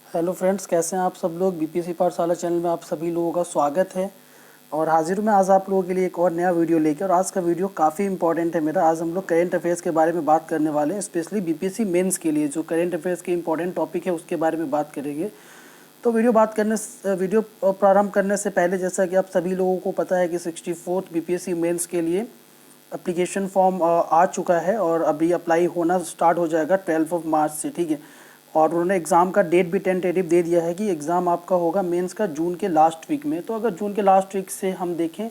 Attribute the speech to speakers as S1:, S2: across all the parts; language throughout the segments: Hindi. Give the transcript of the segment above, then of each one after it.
S1: हेलो फ्रेंड्स, कैसे हैं आप सब लोग। बीपीएससी पाठशाला चैनल में आप सभी लोगों का स्वागत है। और हाजिर मैं आज आप लोगों के लिए एक और नया वीडियो लेकर। और आज का वीडियो काफ़ी इंपॉर्टेंट है मेरा। आज हम लोग करेंट अफेयर्स के बारे में बात करने वाले हैं, स्पेशली बीपीएससी मेंस के लिए जो करेंट अफेयर्स के इंपॉर्टेंट टॉपिक है उसके बारे में बात करेंगे। तो वीडियो प्रारंभ करने से पहले, जैसा कि आप सभी लोगों को पता है कि 64th बीपीएससी मेंस के लिए एप्लीकेशन फॉर्म आ चुका है और अभी अप्लाई होना स्टार्ट हो जाएगा 12 मार्च से, ठीक है। और उन्होंने एग्ज़ाम का डेट भी टेंटेटिव दे दिया है कि एग्ज़ाम आपका होगा मेंस का जून के लास्ट वीक में। तो अगर जून के लास्ट वीक से हम देखें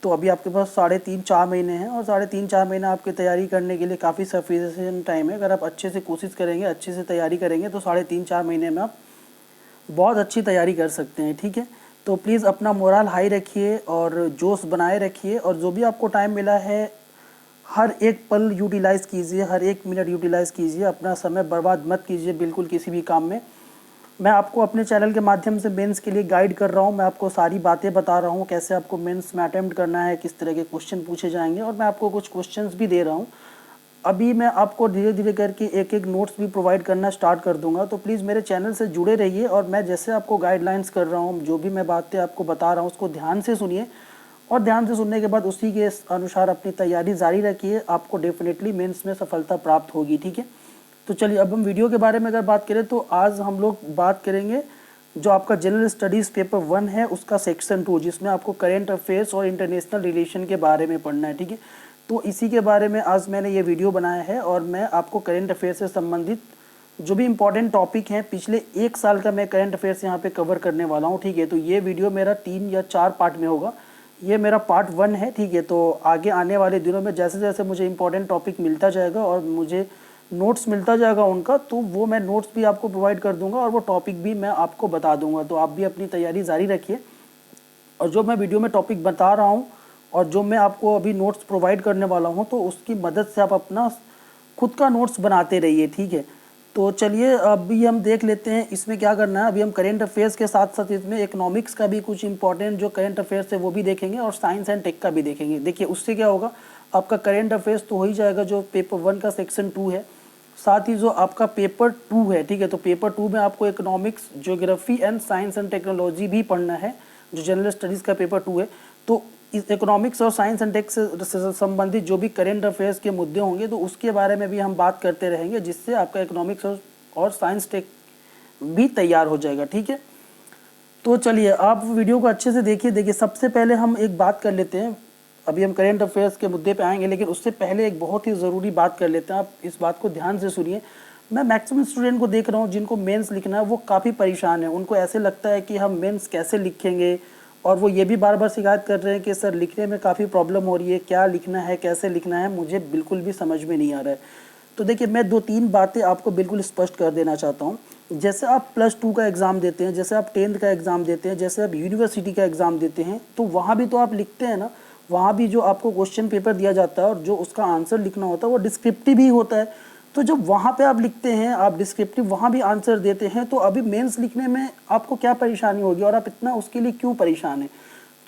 S1: तो अभी आपके पास 3.5-4 महीने हैं और 3.5-4 महीने आपकी तैयारी करने के लिए काफ़ी सफिशिएंट टाइम है। अगर आप अच्छे से कोशिश करेंगे, अच्छे से तैयारी करेंगे तो 3.5-4 महीने में आप बहुत अच्छी तैयारी कर सकते हैं, ठीक है। तो प्लीज़ अपना मोरल हाई रखिए और जोश बनाए रखिए और जो भी आपको टाइम मिला है हर एक पल यूटिलाइज़ कीजिए, हर एक मिनट यूटिलाइज़ कीजिए। अपना समय बर्बाद मत कीजिए बिल्कुल किसी भी काम में। मैं आपको अपने चैनल के माध्यम से मेंस के लिए गाइड कर रहा हूँ। मैं आपको सारी बातें बता रहा हूँ, कैसे आपको मेंस में अटेम्प्ट करना है, किस तरह के क्वेश्चन पूछे जाएंगे, और मैं आपको कुछ क्वेश्चंस भी दे रहा हूँ। अभी मैं आपको धीरे धीरे करके एक एक नोट्स भी प्रोवाइड करना स्टार्ट कर दूंगा। तो प्लीज़ मेरे चैनल से जुड़े रहिए और मैं जैसे आपको गाइडलाइंस कर रहा हूँ, जो भी मैं बातें आपको बता रहा हूँ उसको ध्यान से सुनिए और ध्यान से सुनने के बाद उसी के अनुसार अपनी तैयारी जारी रखिए। आपको डेफिनेटली मेंस में सफलता प्राप्त होगी, ठीक है। तो चलिए अब हम वीडियो के बारे में अगर बात करें तो आज हम लोग बात करेंगे जो आपका जनरल स्टडीज़ पेपर 1 है उसका सेक्शन 2, जिसमें आपको करेंट अफेयर्स और इंटरनेशनल रिलेशन के बारे में पढ़ना है, ठीक है। तो इसी के बारे में आज मैंने ये वीडियो बनाया है और मैं आपको करेंट अफेयर से संबंधित जो भी इंपॉर्टेंट टॉपिक हैं पिछले 1 साल का मैं करंट अफेयर्स यहाँ पे कवर करने वाला हूँ, ठीक है। तो ये वीडियो मेरा 3 या 4 पार्ट में होगा। ये मेरा पार्ट 1 है, ठीक है। तो आगे आने वाले दिनों में जैसे जैसे मुझे इंपॉर्टेंट टॉपिक मिलता जाएगा और मुझे नोट्स मिलता जाएगा उनका, तो वो मैं नोट्स भी आपको प्रोवाइड कर दूंगा और वो टॉपिक भी मैं आपको बता दूंगा। तो आप भी अपनी तैयारी जारी रखिए और जो मैं वीडियो में टॉपिक बता रहा हूँ और जो मैं आपको अभी नोट्स प्रोवाइड करने वाला हूँ तो उसकी मदद से आप अपना खुद का नोट्स बनाते रहिए, ठीक है। तो चलिए अभी हम देख लेते हैं इसमें क्या करना है। अभी हम करेंट अफेयर्स के साथ साथ इसमें इकोनॉमिक्स का भी कुछ इंपॉर्टेंट जो करेंट अफेयर्स है वो भी देखेंगे और साइंस एंड टेक का भी देखेंगे। देखिए उससे क्या होगा, आपका करेंट अफेयर्स तो हो ही जाएगा जो पेपर 1 का सेक्शन 2 है, साथ ही जो आपका पेपर 2 है, ठीक है। तो पेपर 2 में आपको economics, geography and science and technology भी पढ़ना है जो जनरल स्टडीज़ का पेपर 2 है। तो इस इकोनॉमिक्स और साइंस एंड टेक से संबंधित जो भी करेंट अफेयर्स के मुद्दे होंगे तो उसके बारे में भी हम बात करते रहेंगे, जिससे आपका इकोनॉमिक्स और साइंस टेक भी तैयार हो जाएगा, ठीक है। तो चलिए आप वीडियो को अच्छे से देखिए। सबसे पहले हम एक बात कर लेते हैं। अभी हम करेंट अफेयर्स के मुद्दे पे आएंगे, लेकिन उससे पहले एक बहुत ही ज़रूरी बात कर लेते हैं। आप इस बात को ध्यान से सुनिए। मैं मैक्सिमम स्टूडेंट को देख रहा हूँ जिनको मेंस लिखना है वो काफ़ी परेशान है। उनको ऐसे लगता है कि हम मेंस कैसे लिखेंगे और वो ये भी बार बार शिकायत कर रहे हैं कि सर लिखने में काफ़ी प्रॉब्लम हो रही है, क्या लिखना है, कैसे लिखना है, मुझे बिल्कुल भी समझ में नहीं आ रहा है। तो देखिए मैं 2-3 बातें आपको बिल्कुल स्पष्ट कर देना चाहता हूँ। जैसे आप +2 का एग्ज़ाम देते हैं, जैसे आप 10th का एग्ज़ाम देते हैं, जैसे आप यूनिवर्सिटी का एग्ज़ाम देते हैं, तो वहाँ भी तो आप लिखते हैं ना। वहाँ भी जो आपको क्वेश्चन पेपर दिया जाता है और जो उसका आंसर लिखना होता है वो डिस्क्रिप्टिव ही होता है। तो जब वहाँ पे आप लिखते हैं, आप डिस्क्रिप्टिव वहाँ भी आंसर देते हैं, तो अभी मेंस लिखने में आपको क्या परेशानी होगी और आप इतना उसके लिए क्यों परेशान हैं।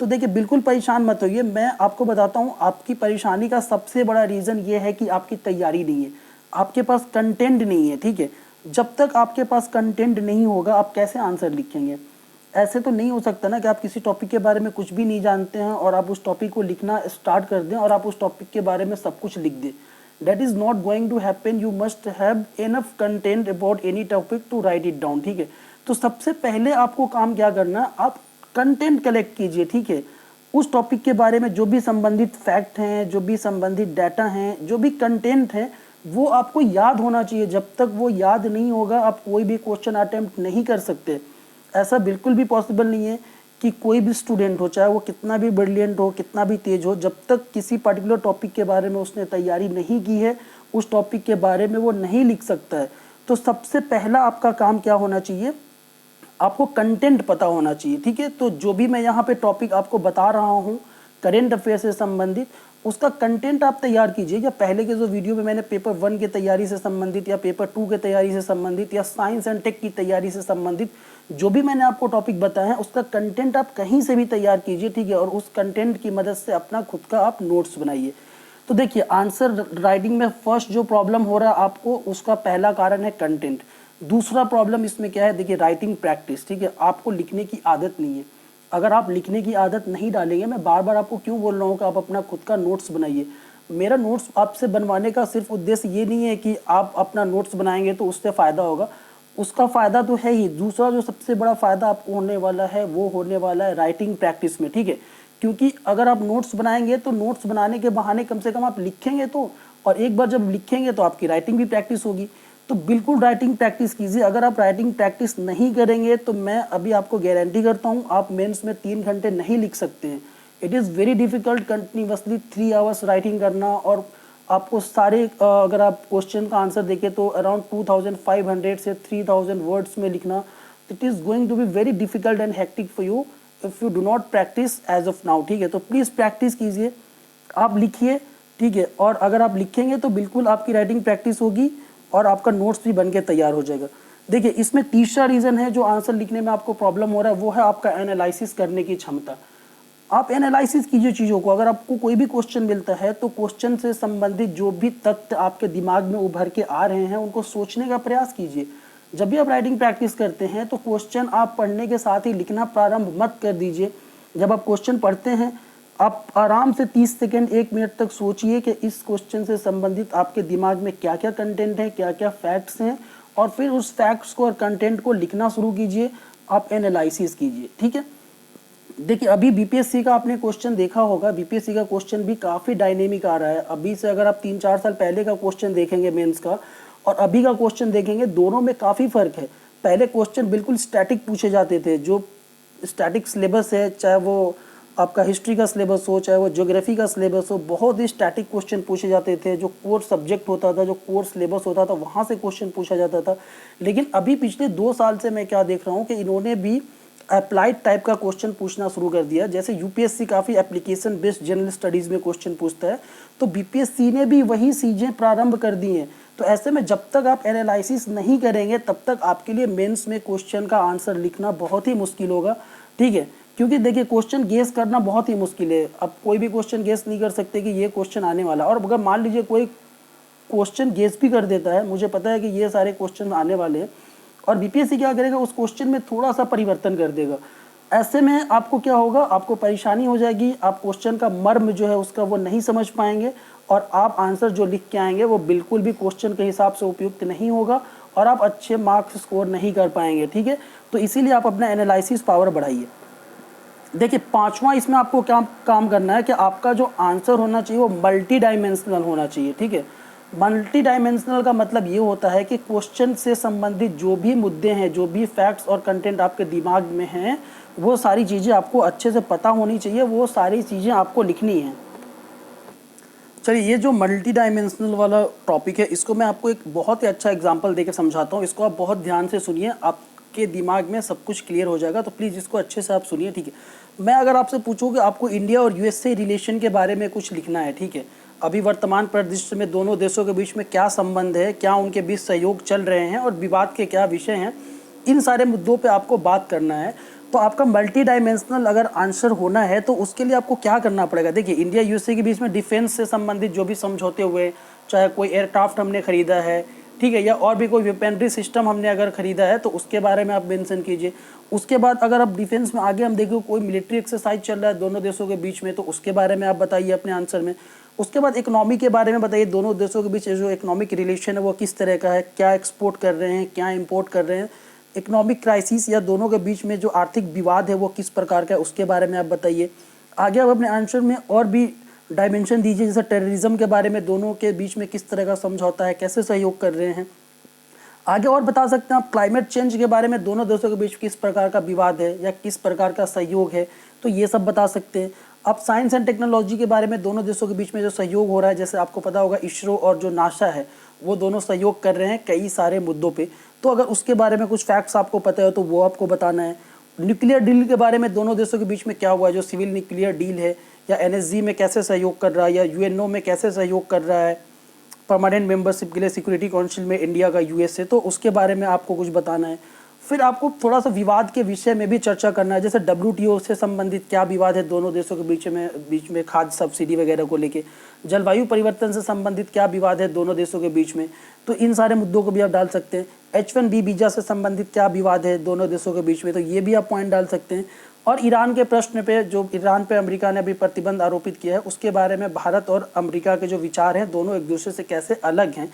S1: तो देखिए बिल्कुल परेशान मत होइए। मैं आपको बताता हूँ आपकी परेशानी का सबसे बड़ा रीज़न ये है कि आपकी तैयारी नहीं है, आपके पास कंटेंट नहीं है, ठीक है। जब तक आपके पास कंटेंट नहीं होगा आप कैसे आंसर लिखेंगे। ऐसे तो नहीं हो सकता ना कि आप किसी टॉपिक के बारे में कुछ भी नहीं जानते हैं और आप उस टॉपिक को लिखना स्टार्ट कर दें और आप उस टॉपिक के बारे में सब कुछ लिख दें। That is not going to happen. You must have enough content about any topic to write it down, ठीक है। तो सबसे पहले आपको काम क्या करना है, आप कंटेंट कलेक्ट कीजिए, ठीक है। उस टॉपिक के बारे में जो भी संबंधित फैक्ट हैं, जो भी संबंधित डाटा हैं, जो भी कंटेंट है वो आपको याद होना चाहिए। जब तक वो याद नहीं होगा आप कोई भी क्वेश्चन अटेम्प्ट नहीं कर सकते। ऐसा बिल्कुल भी पॉसिबल नहीं है कि कोई भी स्टूडेंट हो, चाहे वो कितना भी ब्रिलियंट हो, कितना भी तेज हो, जब तक किसी पर्टिकुलर टॉपिक के बारे में उसने तैयारी नहीं की है उस टॉपिक के बारे में वो नहीं लिख सकता है। तो सबसे पहला आपका काम क्या होना चाहिए, आपको कंटेंट पता होना चाहिए, ठीक है। तो जो भी मैं यहाँ पे टॉपिक आपको बता रहा हूँ करेंट अफेयर से संबंधित, उसका कंटेंट आप तैयार कीजिए। या पहले के जो वीडियो में मैंने पेपर 1 की तैयारी से संबंधित या पेपर 2 की तैयारी से संबंधित या साइंस एंड टेक की तैयारी से संबंधित जो भी मैंने आपको टॉपिक बताया है उसका कंटेंट आप कहीं से भी तैयार कीजिए, ठीक है। और उस कंटेंट की मदद से अपना खुद का आप नोट्स बनाइए। तो देखिए आंसर राइटिंग में फर्स्ट जो प्रॉब्लम हो रहा है आपको, उसका पहला कारण है कंटेंट। दूसरा प्रॉब्लम इसमें क्या है, देखिए राइटिंग प्रैक्टिस, ठीक है, आपको लिखने की आदत नहीं है। अगर आप लिखने की आदत नहीं डालेंगे, मैं बार बार आपको क्यों बोल रहा हूँ कि आप अपना खुद का नोट्स बनाइए। मेरा नोट्स आपसे बनवाने का सिर्फ उद्देश्य ये नहीं है कि आप अपना नोट्स बनाएंगे तो उससे फ़ायदा होगा, उसका फ़ायदा तो है ही। दूसरा जो सबसे बड़ा फ़ायदा आपको होने वाला है वो होने वाला है राइटिंग प्रैक्टिस में, ठीक है। क्योंकि अगर आप नोट्स बनाएंगे तो नोट्स बनाने के बहाने कम से कम आप लिखेंगे तो, और एक बार जब लिखेंगे तो आपकी राइटिंग भी प्रैक्टिस होगी। तो बिल्कुल राइटिंग प्रैक्टिस कीजिए। अगर आप राइटिंग प्रैक्टिस नहीं करेंगे तो मैं अभी आपको गारंटी करता हूँ आप मेंस में 3 घंटे नहीं लिख सकते हैं। It is very difficult continuously 3 hours writing करना, और आपको सारे अगर आप क्वेश्चन का आंसर देखें तो अराउंड 2500 से 3000 वर्ड्स में लिखना, it is going to be very difficult and hectic for you if you do not practice as of now, ठीक है। तो प्लीज़ प्रैक्टिस कीजिए, आप लिखिए, ठीक है। और अगर आप लिखेंगे तो बिल्कुल आपकी राइटिंग प्रैक्टिस होगी और आपका नोट्स भी बन के तैयार हो जाएगा। देखिए इसमें तीसरा रीज़न है जो आंसर लिखने में आपको प्रॉब्लम हो रहा है, वो है आपका एनालिसिस करने की क्षमता। आप एनालिसिस कीजिए चीज़ों को। अगर आपको कोई भी क्वेश्चन मिलता है तो क्वेश्चन से संबंधित जो भी तथ्य आपके दिमाग में उभर के आ रहे हैं उनको सोचने का प्रयास कीजिए। जब भी आप राइटिंग प्रैक्टिस करते हैं तो क्वेश्चन आप पढ़ने के साथ ही लिखना प्रारंभ मत कर दीजिए। जब आप क्वेश्चन पढ़ते हैं आप आराम से 30 सेकेंड 1 मिनट तक सोचिए कि इस क्वेश्चन से संबंधित आपके दिमाग में क्या क्या कंटेंट है, क्या क्या फैक्ट्स हैं, और फिर उस फैक्ट्स को और कंटेंट को लिखना शुरू कीजिए। आप एनालिसिस कीजिए, ठीक है। देखिए अभी बीपीएससी का आपने क्वेश्चन देखा होगा, बीपीएससी का क्वेश्चन भी काफ़ी डायनेमिक आ रहा है। अभी से अगर आप 3-4 साल पहले का क्वेश्चन देखेंगे मेंस का और अभी का क्वेश्चन देखेंगे, दोनों में काफ़ी फ़र्क है। पहले क्वेश्चन बिल्कुल स्टैटिक पूछे जाते थे, जो स्टैटिक सिलेबस है, चाहे वो आपका हिस्ट्री का सिलेबस हो, चाहे वो ज्योग्राफी का सिलेबस हो, बहुत ही स्टैटिक क्वेश्चन पूछे जाते थे। जो कोर सब्जेक्ट होता था, जो कोर सिलेबस होता था, वहाँ से क्वेश्चन पूछा जाता था। लेकिन अभी पिछले 2 साल से मैं क्या देख रहा हूँ कि इन्होंने भी अप्लाइड टाइप का क्वेश्चन पूछना शुरू कर दिया। जैसे यूपीएससी काफ़ी एप्लीकेशन बेस्ड जनरल स्टडीज़ में क्वेश्चन पूछता है, तो बीपीएससी ने भी वही चीज़ें प्रारंभ कर दी हैं। तो ऐसे में जब तक आप एनालिसिस नहीं करेंगे तब तक आपके लिए मेंस में क्वेश्चन का आंसर लिखना बहुत ही मुश्किल होगा, ठीक है। क्योंकि देखिए क्वेश्चन गेस करना बहुत ही मुश्किल है। अब कोई भी क्वेश्चन गेस नहीं कर सकते कि ये क्वेश्चन आने वाला, और अगर मान लीजिए कोई क्वेश्चन गेस भी कर देता है, मुझे पता है कि ये सारे क्वेश्चन आने वाले हैं, और बीपीएससी क्या करेगा, उस क्वेश्चन में थोड़ा सा परिवर्तन कर देगा। ऐसे में आपको क्या होगा, आपको परेशानी हो जाएगी, आप क्वेश्चन का मर्म जो है उसका वो नहीं समझ पाएंगे, और आप आंसर जो लिख के आएंगे वो बिल्कुल भी क्वेश्चन के हिसाब से उपयुक्त नहीं होगा, और आप अच्छे मार्क्स स्कोर नहीं कर पाएंगे, ठीक है। तो इसीलिए आप अपना एनालिसिस पावर बढ़ाइए। देखिए पांचवा इसमें आपको क्या काम करना है कि आपका जो आंसर होना चाहिए वो मल्टी डायमेंशनल होना चाहिए, ठीक है। मल्टी डायमेंशनल का मतलब ये होता है कि क्वेश्चन से संबंधित जो भी मुद्दे हैं, जो भी फैक्ट्स और कंटेंट आपके दिमाग में हैं, वो सारी चीज़ें आपको अच्छे से पता होनी चाहिए, वो सारी चीज़ें आपको लिखनी हैं। चलिए ये जो मल्टी डायमेंशनल वाला टॉपिक है, इसको मैं आपको एक बहुत ही अच्छा एग्जांपल देकर समझाता हूँ। इसको आप बहुत ध्यान से सुनिए, आपके दिमाग में सब कुछ क्लियर हो जाएगा। तो प्लीज़ इसको अच्छे से आप सुनिए, ठीक है। मैं अगर आपसे पूछूँ कि आपको इंडिया और यूएसए रिलेशन के बारे में कुछ लिखना है, ठीक है, अभी वर्तमान परिदृश्य में दोनों देशों के बीच में क्या संबंध है, क्या उनके बीच सहयोग चल रहे हैं और विवाद के क्या विषय हैं, इन सारे मुद्दों पे आपको बात करना है। तो आपका मल्टी डायमेंशनल अगर आंसर होना है तो उसके लिए आपको क्या करना पड़ेगा। देखिए इंडिया यूएसए के बीच में डिफेंस से संबंधित जो भी समझौते हुए, चाहे कोई एयरक्राफ्ट हमने खरीदा है, ठीक है, या और भी कोई वेपनरी सिस्टम हमने अगर खरीदा है तो उसके बारे में आप मेंशन कीजिए। उसके बाद अगर आप डिफेंस में आगे हम देखें कोई मिलिट्री एक्सरसाइज चल रहा है दोनों देशों के बीच में, तो उसके बारे में आप बताइए अपने आंसर में। उसके बाद इकोनॉमी के बारे में बताइए, दोनों देशों के बीच जो इकोनॉमिक रिलेशन है वो किस तरह का है, क्या एक्सपोर्ट कर रहे हैं, क्या इम्पोर्ट कर रहे हैं, इकोनॉमिक क्राइसिस या दोनों के बीच में जो आर्थिक विवाद है वो किस प्रकार का है, उसके बारे में आप बताइए। आगे आप अपने आंसर में और भी डायमेंशन दीजिए, जैसे टेररिज्म के बारे में दोनों के बीच में किस तरह का समझौता है, कैसे सहयोग कर रहे हैं। आगे और बता सकते हैं आप क्लाइमेट चेंज के बारे में दोनों देशों के बीच किस प्रकार का विवाद है या किस प्रकार का सहयोग है, तो ये सब बता सकते हैं। आप साइंस एंड टेक्नोलॉजी के बारे में दोनों देशों के बीच में जो सहयोग हो रहा है, जैसे आपको पता होगा इसरो और जो नासा है वो दोनों सहयोग कर रहे हैं कई सारे मुद्दों पे, तो अगर उसके बारे में कुछ फैक्ट्स आपको पता है तो वो आपको बताना है। न्यूक्लियर डील के बारे में दोनों देशों के बीच में क्या हुआ है, जो सिविल न्यूक्लियर डील है, या एनएसजी में कैसे सहयोग कर रहा है, या यूएनओ में कैसे सहयोग कर रहा है, परमानेंट मेंबरशिप के लिए सिक्योरिटी काउंसिल में इंडिया का यूएसए, तो उसके बारे में आपको कुछ बताना है। फिर आपको थोड़ा सा विवाद के विषय में भी चर्चा करना है, जैसे WTO से संबंधित क्या विवाद है दोनों देशों के बीच में खाद्य सब्सिडी वगैरह को लेके, जलवायु परिवर्तन से संबंधित क्या विवाद है दोनों देशों के बीच में, तो इन सारे मुद्दों को भी आप डाल सकते हैं। H1B वीजा से संबंधित क्या विवाद है दोनों देशों के बीच में, तो ये भी आप पॉइंट डाल सकते हैं। और ईरान के प्रश्न पे, जो ईरान पे अमेरिका ने अभी प्रतिबंध आरोपित किया है, उसके बारे में भारत और अमेरिका के जो विचार हैं दोनों एक दूसरे से कैसे अलग हैं,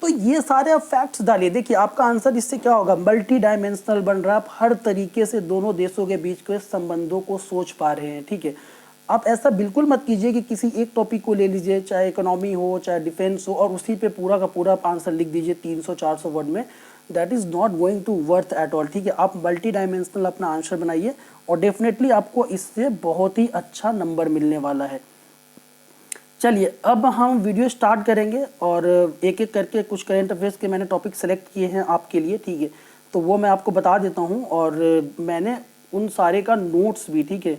S1: तो ये सारे आप फैक्ट्स डालिए। देखिए आपका आंसर इससे क्या होगा, मल्टी डायमेंशनल बन रहा है, आप हर तरीके से दोनों देशों के बीच के संबंधों को सोच पा रहे हैं। ठीक है, आप ऐसा बिल्कुल मत कीजिए कि किसी एक टॉपिक को ले लीजिए, चाहे इकोनॉमी हो चाहे डिफेंस हो, और उसी पे पूरा का पूरा आप आंसर लिख दीजिए 300-400 वर्ड में। That is not going to worth at all. ठीक है, आप मल्टी डायमेंशनल अपना आंसर बनाइए और डेफिनेटली आपको इससे बहुत ही अच्छा नंबर मिलने वाला है। चलिए अब हम वीडियो स्टार्ट करेंगे और एक एक करके कुछ करेंट अफेयर्स के मैंने टॉपिक सेलेक्ट किए हैं आपके लिए। ठीक है, तो वो मैं आपको बता देता हूँ, और मैंने उन सारे का नोट्स भी, ठीक है,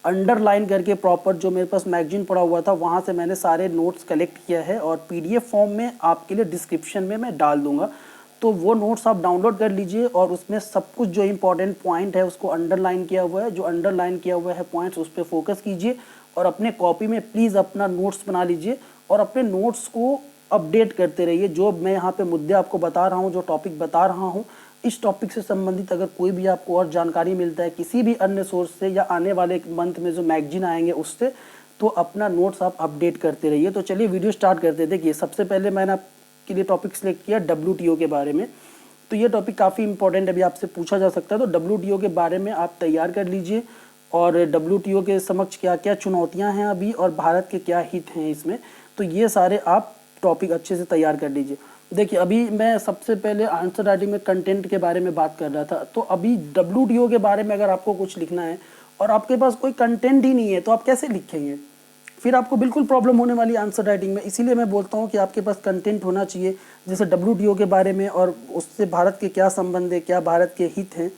S1: अंडरलाइन करके प्रॉपर, जो मेरे पास मैगजीन पड़ा हुआ था वहाँ से मैंने सारे नोट्स कलेक्ट किया है और PDF फॉर्म में आपके लिए डिस्क्रिप्शन में मैं डाल दूंगा। तो वो नोट्स आप डाउनलोड कर लीजिए और उसमें सब कुछ जो इंपॉर्टेंट पॉइंट है उसको अंडरलाइन किया हुआ है, जो अंडरलाइन किया हुआ है पॉइंट्स उस पर फोकस कीजिए और अपने कॉपी में प्लीज़ अपना नोट्स बना लीजिए और अपने नोट्स को अपडेट करते रहिए। जो मैं यहाँ पे मुद्दे आपको बता रहा हूँ, जो टॉपिक बता रहा हूँ, इस टॉपिक से संबंधित अगर कोई भी आपको और जानकारी मिलता है किसी भी अन्य सोर्स से या आने वाले मंथ में जो मैगजीन आएंगे उससे, तो अपना नोट्स आप अपडेट करते रहिए। तो चलिए वीडियो स्टार्ट करते हैं। देखिए सबसे पहले मैंने आपके लिए टॉपिक सिलेक्ट किया WTO के बारे में। तो ये टॉपिक काफ़ी इंपॉर्टेंट अभी आपसे पूछा जा सकता है, तो WTO के बारे में आप तैयार कर लीजिए और WTO के समक्ष क्या क्या चुनौतियां हैं अभी और भारत के क्या हित हैं इसमें, तो ये सारे आप टॉपिक अच्छे से तैयार कर लीजिए। देखिए अभी मैं सबसे पहले आंसर राइटिंग में कंटेंट के बारे में बात कर रहा था, तो अभी WTO के बारे में अगर आपको कुछ लिखना है और आपके पास कोई कंटेंट ही नहीं है तो आप कैसे लिखेंगे, फिर आपको बिल्कुल प्रॉब्लम होने वाली आंसर राइटिंग में। इसीलिए मैं बोलता हूँ कि आपके पास कंटेंट होना चाहिए, जैसे WTO के बारे में और उससे भारत के क्या संबंध है, क्या भारत के हित हैं,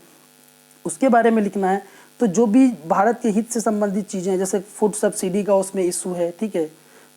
S1: उसके बारे में लिखना है। तो जो भी भारत के हित से संबंधित चीज़ें हैं, जैसे फूड सब्सिडी का उसमें इशू है, ठीक है,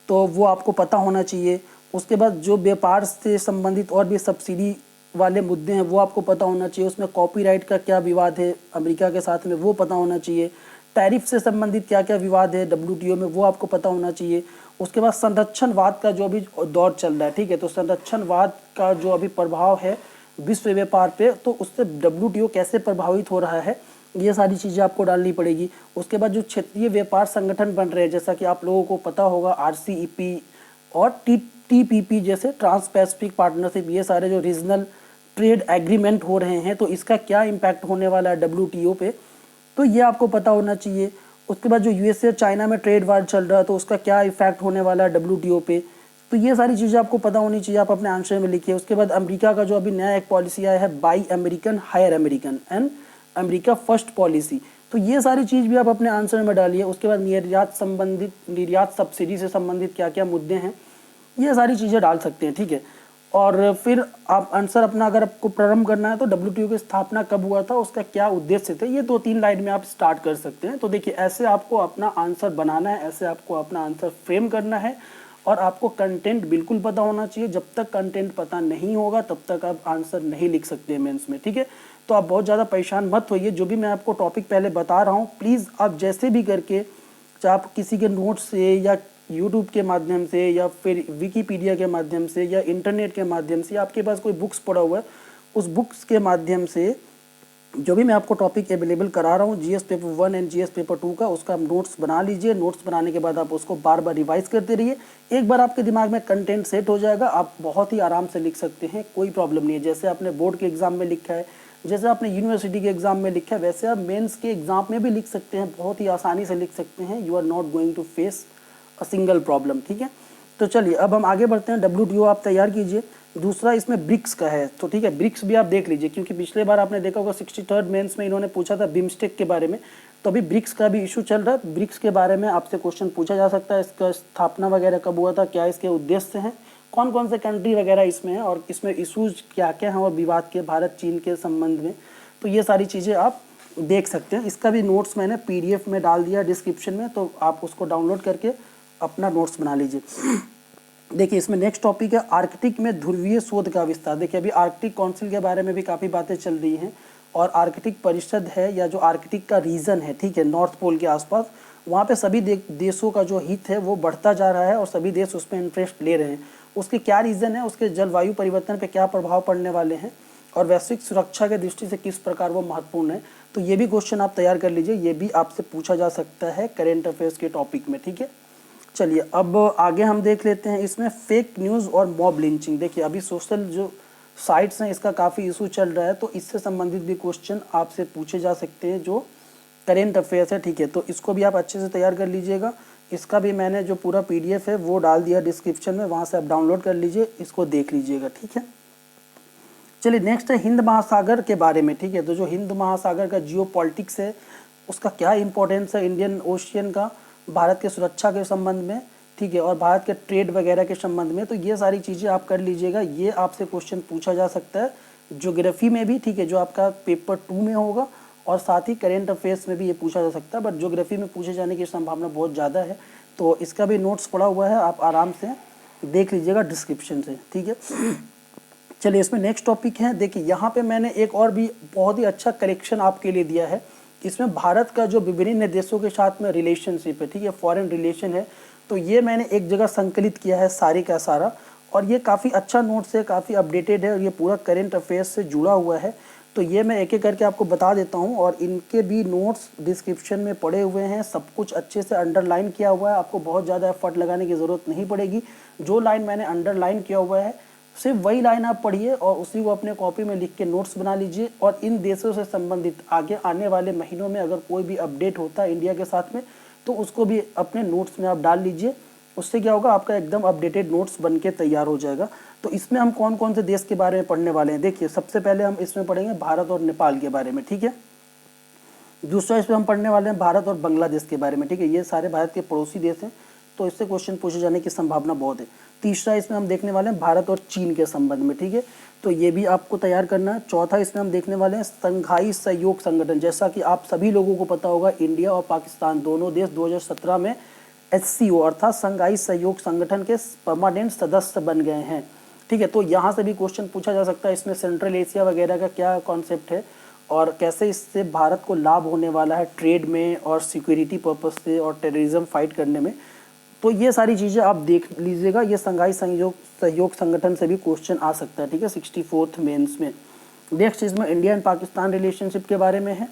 S1: तो वो आपको पता होना चाहिए। उसके बाद जो व्यापार से संबंधित और भी सब्सिडी वाले मुद्दे हैं वो आपको पता होना चाहिए। उसमें कॉपीराइट का क्या विवाद है अमेरिका के साथ में वो पता होना चाहिए। टैरिफ से संबंधित क्या क्या विवाद है WTO में वो आपको पता होना चाहिए। उसके बाद संरक्षणवाद का जो अभी दौर चल रहा है, ठीक है, तो संरक्षणवाद का जो अभी प्रभाव है विश्व व्यापार पे, तो उससे WTO कैसे प्रभावित हो रहा है, ये सारी चीज़ें आपको डालनी पड़ेगी। उसके बाद जो क्षेत्रीय व्यापार संगठन बन रहे हैं, जैसा कि आप लोगों को पता होगा RCEP और TPP जैसे ट्रांस पैसिफिक पार्टनरशिप, ये सारे जो रीजनल ट्रेड एग्रीमेंट हो रहे हैं, तो इसका क्या इम्पैक्ट होने वाला है WTO पे, तो ये आपको पता होना चाहिए। उसके बाद जो USA चाइना में ट्रेड वार चल रहा है, तो उसका क्या इफेक्ट होने वाला है WTO पे, तो ये सारी चीज़ें आपको पता होनी चाहिए, आप अपने आंसर में लिखिए। उसके बाद अमेरिका का जो अभी नया एक पॉलिसी आया है, buy American hire American and America first policy, तो ये सारी चीज़ भी आप अपने आंसर में डालिए। उसके बाद निर्यात सब्सिडी से संबंधित क्या क्या मुद्दे हैं, ये सारी चीज़ें डाल सकते हैं, ठीक है। और फिर आप आंसर अपना, अगर आपको प्रारंभ करना है तो WTO की स्थापना कब हुआ था, उसका क्या उद्देश्य थे, ये 2-3 लाइन में आप स्टार्ट कर सकते हैं। तो देखिए ऐसे आपको अपना आंसर बनाना है, ऐसे आपको अपना आंसर फ्रेम करना है और आपको कंटेंट बिल्कुल पता होना चाहिए। जब तक कंटेंट पता नहीं होगा तब तक आप आंसर नहीं लिख सकते मेंस में, ठीक है। तो आप बहुत ज़्यादा परेशान मत होइए, जो भी मैं आपको टॉपिक पहले बता रहा हूँ प्लीज़ आप जैसे भी करके, चाहे आप किसी के नोट से या यूट्यूब के माध्यम से या फिर विकीपीडिया के माध्यम से या इंटरनेट के माध्यम से, आपके पास कोई बुक्स पड़ा हुआ है उस बुक्स के माध्यम से जो भी मैं आपको टॉपिक अवेलेबल करा रहा हूँ GS paper 1 and GS paper 2 का, उसका आप नोट्स बना लीजिए। नोट्स बनाने के बाद आप उसको बार बार रिवाइज करते रहिए। एक बार आपके दिमाग में कंटेंट सेट हो जाएगा, आप बहुत ही आराम से लिख सकते हैं, कोई प्रॉब्लम नहीं है। जैसे आपने बोर्ड के एग्जाम में लिखा है, जैसे आपने यूनिवर्सिटी के एग्जाम में लिखा है, वैसे आप मेंस के एग्जाम में भी लिख सकते हैं, बहुत ही आसानी से लिख सकते हैं। You are not going to face a single problem, ठीक है। तो चलिए अब हम आगे बढ़ते हैं। WTO आप तैयार कीजिए। दूसरा इसमें ब्रिक्स का है, तो ठीक है, ब्रिक्स भी आप देख लीजिए, क्योंकि पिछले बार आपने देखा होगा 63rd मेंस में इन्होंने पूछा था बिम्स्टेक के बारे में, तो अभी ब्रिक्स का भी इशू चल रहा है। ब्रिक्स के बारे में आपसे क्वेश्चन पूछा जा सकता है, इसका स्थापना वगैरह कब हुआ था, क्या इसके उद्देश्य हैं, कौन कौन से कंट्री वगैरह इसमें है और इसमें इशूज क्या क्या हैं और विवाद के भारत चीन के संबंध में, तो ये सारी चीज़ें आप देख सकते हैं। इसका भी नोट्स मैंने PDF में डाल दिया डिस्क्रिप्शन में, तो आप उसको डाउनलोड करके अपना नोट्स बना लीजिए। देखिए इसमें नेक्स्ट टॉपिक है आर्कटिक में ध्रुवीय शोध का विस्तार। देखिए अभी आर्कटिक काउंसिल के बारे में भी काफ़ी बातें चल रही हैं और आर्कटिक परिषद है या जो आर्कटिक का रीजन है, ठीक है, नॉर्थ पोल के आसपास, वहाँ पे सभी देशों का जो हित है वो बढ़ता जा रहा है और सभी देश उसमें इंटरेस्ट ले रहे हैं। उसके क्या रीज़न है, उसके जलवायु परिवर्तन पे क्या प्रभाव पड़ने वाले हैं और वैश्विक सुरक्षा के दृष्टि से किस प्रकार वो महत्वपूर्ण है। तो ये भी क्वेश्चन आप तैयार कर लीजिए, ये भी आपसे पूछा जा सकता है करेंट अफेयर्स के टॉपिक में, ठीक है। चलिए अब आगे हम देख लेते हैं इसमें फेक न्यूज़ और मॉब लिंचिंग। देखिए अभी सोशल जो साइट्स हैं इसका काफ़ी इशू चल रहा है, तो इससे संबंधित भी क्वेश्चन आपसे पूछे जा सकते हैं जो करेंट अफेयर्स है, ठीक है। तो इसको भी आप अच्छे से तैयार कर लीजिएगा। इसका भी मैंने जो पूरा PDF है वो डाल दिया डिस्क्रिप्शन में, वहाँ से आप डाउनलोड कर लीजिए, इसको देख लीजिएगा, ठीक है। चलिए नेक्स्ट है हिंद महासागर के बारे में, ठीक है। तो जो हिंद महासागर का जियो पॉलिटिक्स है उसका क्या इंपॉर्टेंस है इंडियन ओशियन का भारत के सुरक्षा के संबंध में, ठीक है, और भारत के ट्रेड वगैरह के संबंध में, तो ये सारी चीज़ें आप कर लीजिएगा। ये आपसे क्वेश्चन पूछा जा सकता है ज्योग्राफी में भी, ठीक है, जो आपका पेपर 2 में होगा, और साथ ही करेंट अफेयर्स में भी ये पूछा जा सकता है, बट ज्योग्राफी में पूछे जाने की संभावना बहुत ज़्यादा है। तो इसका भी नोट्स पड़ा हुआ है, आप आराम से देख लीजिएगा डिस्क्रिप्शन से, ठीक है। चलिए इसमें नेक्स्ट टॉपिक है, देखिए यहाँ पे मैंने एक और भी बहुत ही अच्छा कलेक्शन आपके लिए दिया है। इसमें भारत का जो विभिन्न देशों के साथ में रिलेशनशिप है, ठीक है, फॉरेन रिलेशन है, तो ये मैंने एक जगह संकलित किया है सारे का सारा, और ये काफ़ी अच्छा नोट्स है, काफ़ी अपडेटेड है और ये पूरा करेंट अफेयर्स से जुड़ा हुआ है। तो ये मैं एक एक करके आपको बता देता हूँ, और इनके भी नोट्स डिस्क्रिप्शन में पड़े हुए हैं, सब कुछ अच्छे से अंडरलाइन किया हुआ है, आपको बहुत ज़्यादा एफर्ट लगाने की ज़रूरत नहीं पड़ेगी। जो लाइन मैंने अंडरलाइन किया हुआ है सिर्फ वही लाइन आप पढ़िए और उसी को अपने कॉपी में लिख के नोट्स बना लीजिए, और इन देशों से संबंधित आगे आने वाले महीनों में अगर कोई भी अपडेट होता है इंडिया के साथ में तो उसको भी अपने नोट्स में आप डाल लीजिए। उससे क्या होगा, आपका एकदम अपडेटेड नोट्स बन के तैयार हो जाएगा। तो इसमें हम कौन कौन से देश के बारे में पढ़ने वाले हैं, देखिए सबसे पहले हम इसमें पढ़ेंगे भारत और नेपाल के बारे में, ठीक है। दूसरा इसमें हम पढ़ने वाले हैं भारत और बांग्लादेश के बारे में, ठीक है, ये सारे भारत के पड़ोसी देश हैं, तो इससे क्वेश्चन पूछे जाने की संभावना बहुत है। तीसरा इसमें हम देखने वाले हैं भारत और चीन के संबंध में, ठीक है, तो ये भी आपको तैयार करना है। चौथा इसमें हम देखने वाले हैं शंघाई सहयोग संगठन। जैसा कि आप सभी लोगों को पता होगा, इंडिया और पाकिस्तान दोनों देश 2017 में SCO अर्थात शंघाई सहयोग संगठन के परमानेंट सदस्य बन गए हैं, ठीक है। तो यहाँ से भी क्वेश्चन पूछा जा सकता है, इसमें सेंट्रल एशिया वगैरह का क्या कॉन्सेप्ट है और कैसे इससे भारत को लाभ होने वाला है ट्रेड में और सिक्योरिटी पर्पस से और टेररिज्म फाइट करने में। तो ये सारी चीज़ें आप देख लीजिएगा, ये शंघाई सहयोग संगठन से भी क्वेश्चन आ सकता है, ठीक है, 64th मेंस में। नेक्स्ट इसमें इंडिया एंड पाकिस्तान रिलेशनशिप के बारे में है,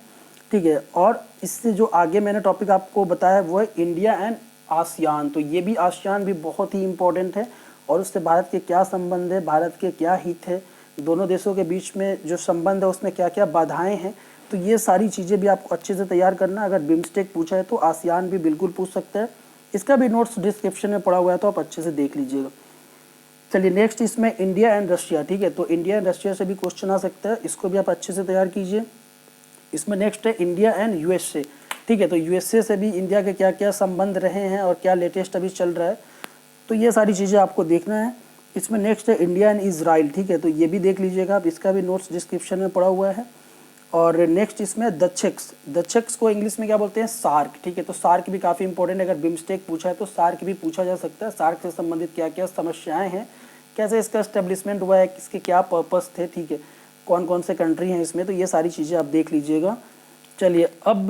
S1: ठीक है, और इससे जो आगे मैंने टॉपिक आपको बताया वो है इंडिया एंड आसियान। तो ये भी आसियान भी बहुत ही इंपॉर्टेंट है, और उससे भारत के क्या संबंध है, भारत के क्या हित है, दोनों देशों के बीच में जो संबंध है उसमें क्या क्या बाधाएं हैं। तो ये सारी चीज़ें भी आपको अच्छे से तैयार करना। अगर बिम्स्टेक पूछा है तो आसियान भी बिल्कुल पूछ सकता है, इसका भी नोट्स डिस्क्रिप्शन में पड़ा हुआ है, तो आप अच्छे से देख लीजिएगा। चलिए नेक्स्ट इसमें इंडिया एंड रशिया, ठीक है, तो इंडिया एंड रशिया से भी क्वेश्चन आ सकता है, इसको भी आप अच्छे से तैयार कीजिए। इसमें नेक्स्ट है इंडिया एंड USA, ठीक है, तो USA से भी इंडिया के क्या क्या संबंध रहे हैं और क्या लेटेस्ट अभी चल रहा है, तो ये सारी चीज़ें आपको देखना है। इसमें नेक्स्ट है इंडिया एंड इजराइल, ठीक है, तो ये भी देख लीजिएगा आप, इसका भी नोट्स डिस्क्रिप्शन में पड़ा हुआ है। और नेक्स्ट इसमें दक्षिण को इंग्लिश में क्या बोलते हैं, सार्क, ठीक है, तो सार्क भी काफ़ी इंपॉर्टेंट है। अगर बिम्स्टेक पूछा है तो सार्क भी पूछा जा सकता है। सार्क से संबंधित क्या क्या समस्याएं हैं, कैसे इसका एस्टेब्लिशमेंट हुआ है, किसके क्या पर्पस थे, ठीक है, कौन कौन से कंट्री हैं इसमें, तो ये सारी चीज़ें आप देख लीजिएगा। चलिए अब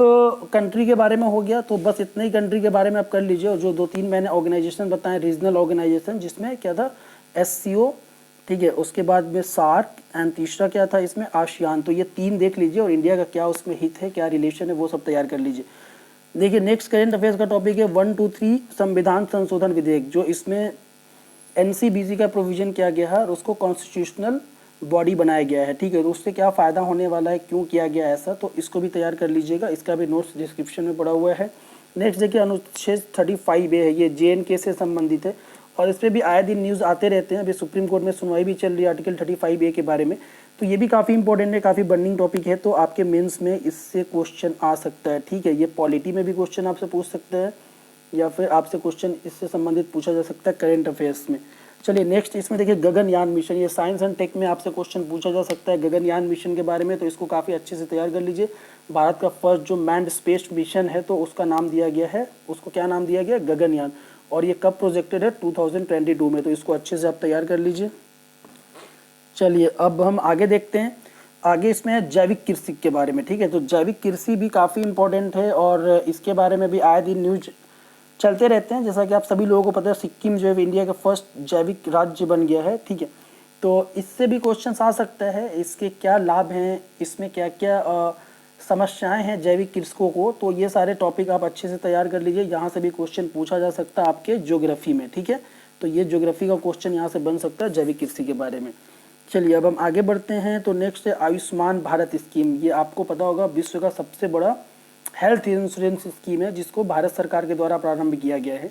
S1: कंट्री के बारे में हो गया, तो बस इतने ही कंट्री के बारे में आप कर लीजिए। और जो 2-3 मैंने ऑर्गेनाइजेशन बताए, रीजनल ऑर्गेनाइजेशन, जिसमें क्या था SCO, ठीक है, उसके बाद में सार्क एंड तीसरा क्या था इसमें आसियान। तो ये 3 देख लीजिए, और इंडिया का क्या उसमें हित है, क्या रिलेशन है, वो सब तैयार कर लीजिए। देखिए नेक्स्ट करेंट अफेयर्स का टॉपिक है 1, 2, 3 संविधान संशोधन विधेयक, जो इसमें NCBC का प्रोविजन किया गया है और उसको कॉन्स्टिट्यूशनल बॉडी बनाया गया है, ठीक है, तो उससे क्या फ़ायदा होने वाला है, क्यों किया गया ऐसा, तो इसको भी तैयार कर लीजिएगा। इसका भी नोट्स डिस्क्रिप्शन में पड़ा हुआ है। नेक्स्ट देखिए अनुच्छेद 35A है, ये JNK से संबंधित है, और इस पर भी आए दिन न्यूज़ आते रहते हैं। अभी सुप्रीम कोर्ट में सुनवाई भी चल रही है आर्टिकल 35A के बारे में, तो ये भी काफ़ी इंपॉर्टेंट है, काफ़ी बर्निंग टॉपिक है, तो आपके मेंस में इससे क्वेश्चन आ सकता है, ठीक है। ये पॉलिटी में भी क्वेश्चन आपसे पूछ सकते हैं, या फिर आपसे क्वेश्चन इससे संबंधित पूछा जा सकता है करेंट अफेयर्स में। चलिए नेक्स्ट इसमें देखिए गगनयान मिशन, ये साइंस एंड टेक में आपसे क्वेश्चन पूछा जा सकता है गगनयान मिशन के बारे में, तो इसको काफ़ी अच्छे से तैयार कर लीजिए। भारत का फर्स्ट जो मैन्ड स्पेस मिशन है, तो उसका नाम दिया गया है, उसको क्या नाम दिया गया, गगनयान, और ये कब प्रोजेक्टेड है, 2022 में, तो इसको अच्छे से आप तैयार कर लीजिए। चलिए अब हम आगे देखते हैं। आगे इसमें है जैविक कृषि के बारे में, ठीक है। तो जैविक कृषि भी काफ़ी इम्पोर्टेंट है और इसके बारे में भी आए दिन न्यूज चलते रहते हैं। जैसा कि आप सभी लोगों को पता है, सिक्किम जो है इंडिया का फर्स्ट जैविक राज्य बन गया है, ठीक है। तो इससे भी क्वेश्चन आ सकता है, इसके क्या लाभ हैं, इसमें क्या क्या समस्याएं हैं जैविक कृषकों को। तो ये सारे टॉपिक आप अच्छे से तैयार कर लीजिए, यहाँ से भी क्वेश्चन पूछा जा सकता है आपके ज्योग्राफी में, ठीक है। तो ये ज्योग्राफी का क्वेश्चन यहाँ से बन सकता है जैविक कृषि के बारे में। चलिए अब हम आगे बढ़ते हैं। तो नेक्स्ट है आयुष्मान भारत स्कीम। ये आपको पता होगा विश्व का सबसे बड़ा हेल्थ इंश्योरेंस स्कीम है, जिसको भारत सरकार के द्वारा प्रारंभ किया गया है।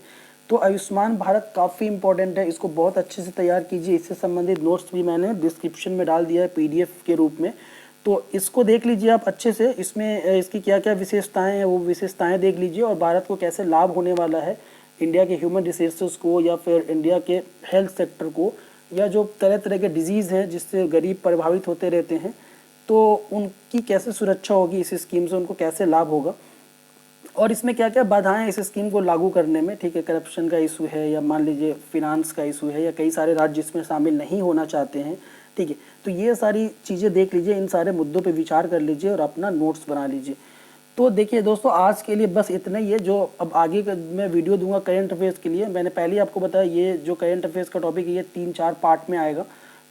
S1: तो आयुष्मान भारत काफ़ी इंपॉर्टेंट है, इसको बहुत अच्छे से तैयार कीजिए। इससे संबंधित नोट्स भी मैंने डिस्क्रिप्शन में डाल दिया है पीडीएफ के रूप में, तो इसको देख लीजिए आप अच्छे से। इसमें इसकी क्या क्या विशेषताएं हैं वो विशेषताएं देख लीजिए, और भारत को कैसे लाभ होने वाला है, इंडिया के ह्यूमन रिसोर्सेज को या फिर इंडिया के हेल्थ सेक्टर को, या जो तरह तरह के डिजीज़ हैं जिससे गरीब प्रभावित होते रहते हैं, तो उनकी कैसे सुरक्षा होगी इस स्कीम से, उनको कैसे लाभ होगा, और इसमें क्या क्या बाधाएं इस स्कीम को लागू करने में, ठीक है। करप्शन का इशू है, या मान लीजिए फिनांस का इशू है, या कई सारे राज्य इसमें शामिल नहीं होना चाहते हैं, ठीक है। तो ये सारी चीज़ें देख लीजिए, इन सारे मुद्दों पे विचार कर लीजिए और अपना नोट्स बना लीजिए। तो देखिए दोस्तों, आज के लिए बस इतना ही है। जो अब आगे मैं वीडियो दूंगा करंट अफेयर्स के लिए, मैंने पहले ही आपको बताया ये जो करंट अफेयर्स का टॉपिक है ये 3-4 पार्ट में आएगा।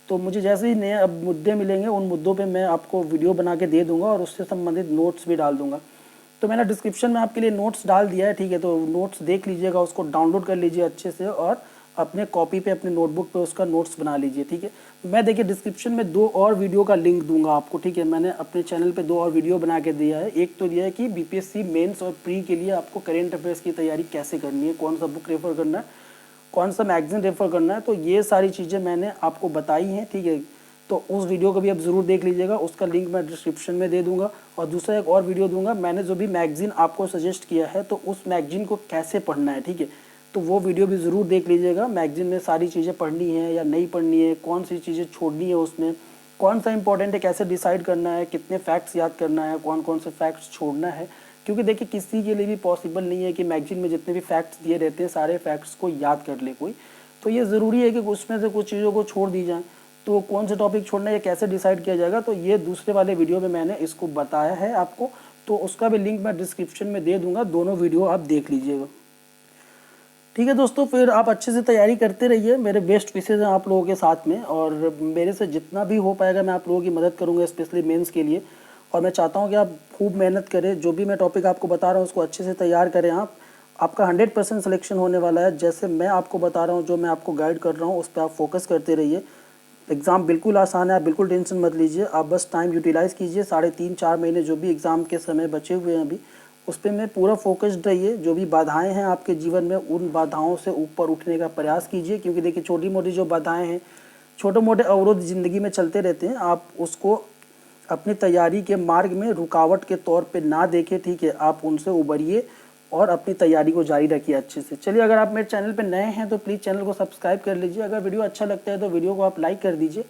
S1: तो मुझे जैसे ही नए अब मुद्दे मिलेंगे उन मुद्दों पे मैं आपको वीडियो बना के दे दूंगा और उससे संबंधित नोट्स भी डाल दूंगा। तो मैंने डिस्क्रिप्शन में आपके लिए नोट्स डाल दिया है, ठीक है। तो नोट्स देख लीजिएगा, उसको डाउनलोड कर लीजिए अच्छे से और अपने कॉपी पे, अपने नोटबुक पे उसका नोट्स बना लीजिए, ठीक है। मैं देखिए डिस्क्रिप्शन में 2 और वीडियो का लिंक दूंगा आपको, ठीक है। मैंने अपने चैनल पे 2 और वीडियो बना के दिया है। एक तो दिया है कि बीपीएससी मेंस और प्री के लिए आपको करंट अफेयर्स की तैयारी कैसे करनी है, कौन सा बुक रेफर करना है, कौन सा मैगजीन रेफर करना है, तो ये सारी चीज़ें मैंने आपको बताई हैं, ठीक है। तो उस वीडियो को भी आप ज़रूर देख लीजिएगा, उसका लिंक मैं डिस्क्रिप्शन में दे दूंगा। और दूसरा एक और वीडियो दूंगा, मैंने जो भी मैगजीन आपको सजेस्ट किया है तो उस मैगजीन को कैसे पढ़ना है, ठीक है। तो वो वीडियो भी ज़रूर देख लीजिएगा। मैगजीन में सारी चीज़ें पढ़नी है या नहीं पढ़नी है, कौन सी चीज़ें छोड़नी है, उसमें कौन सा इंपॉर्टेंट है, कैसे डिसाइड करना है, कितने फैक्ट्स याद करना है, कौन कौन से फैक्ट्स छोड़ना है। क्योंकि देखिए किसी के लिए भी पॉसिबल नहीं है कि मैगजीन में जितने भी फैक्ट्स दिए रहते हैं सारे फैक्ट्स को याद कर ले कोई। तो ये ज़रूरी है कि उसमें से कुछ चीज़ों को छोड़ दी जाए। तो कौन से टॉपिक छोड़ना है, कैसे डिसाइड किया जाएगा, तो ये दूसरे वाले वीडियो में मैंने इसको बताया है आपको। तो उसका भी लिंक मैं डिस्क्रिप्शन में दे दूंगा, दोनों वीडियो आप देख लीजिएगा, ठीक है दोस्तों। फिर आप अच्छे से तैयारी करते रहिए, मेरे बेस्ट विशेज़ हैं आप लोगों के साथ में, और मेरे से जितना भी हो पाएगा मैं आप लोगों की मदद करूंगा, स्पेशली मेंस के लिए। और मैं चाहता हूं कि आप खूब मेहनत करें, जो भी मैं टॉपिक आपको बता रहा हूं उसको अच्छे से तैयार करें आप। आपका 100% सिलेक्शन होने वाला है। जैसे मैं आपको बता रहा हूँ, जो मैं आपको गाइड कर रहा हूँ उस पर आप फोकस करते रहिए। एग्ज़ाम बिल्कुल आसान है, आप बिल्कुल टेंशन मत लीजिए, आप बस टाइम यूटिलाइज़ कीजिए। 3.5-4 महीने जो भी एग्ज़ाम के समय बचे हुए हैं अभी, उस पर मैं पूरा फोकस्ड रहिए। जो भी बाधाएं हैं आपके जीवन में, उन बाधाओं से ऊपर उठने का प्रयास कीजिए। क्योंकि देखिए छोटी मोटी जो बाधाएं हैं, छोटे मोटे अवरोध ज़िंदगी में चलते रहते हैं, आप उसको अपनी तैयारी के मार्ग में रुकावट के तौर पे ना देखें, ठीक है। आप उनसे उबरिए और अपनी तैयारी को जारी रखिए अच्छे से। चलिए, अगर आप मेरे चैनल पे नए हैं तो प्लीज़ चैनल को सब्सक्राइब कर लीजिए। अगर वीडियो अच्छा लगता है तो वीडियो को आप लाइक कर दीजिए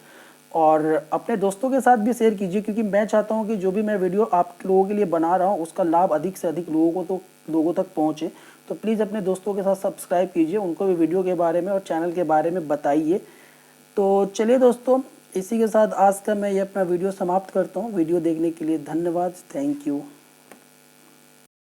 S1: और अपने दोस्तों के साथ भी शेयर कीजिए, क्योंकि मैं चाहता हूं कि जो भी मैं वीडियो आप लोगों के लिए बना रहा हूं उसका लाभ अधिक से अधिक लोगों तक पहुंचे। तो प्लीज़ अपने दोस्तों के साथ सब्सक्राइब कीजिए, उनको भी वीडियो के बारे में और चैनल के बारे में बताइए। तो चलिए दोस्तों, इसी के साथ आज का मैं ये अपना वीडियो समाप्त करता हूँ। वीडियो देखने के लिए धन्यवाद, थैंक यू।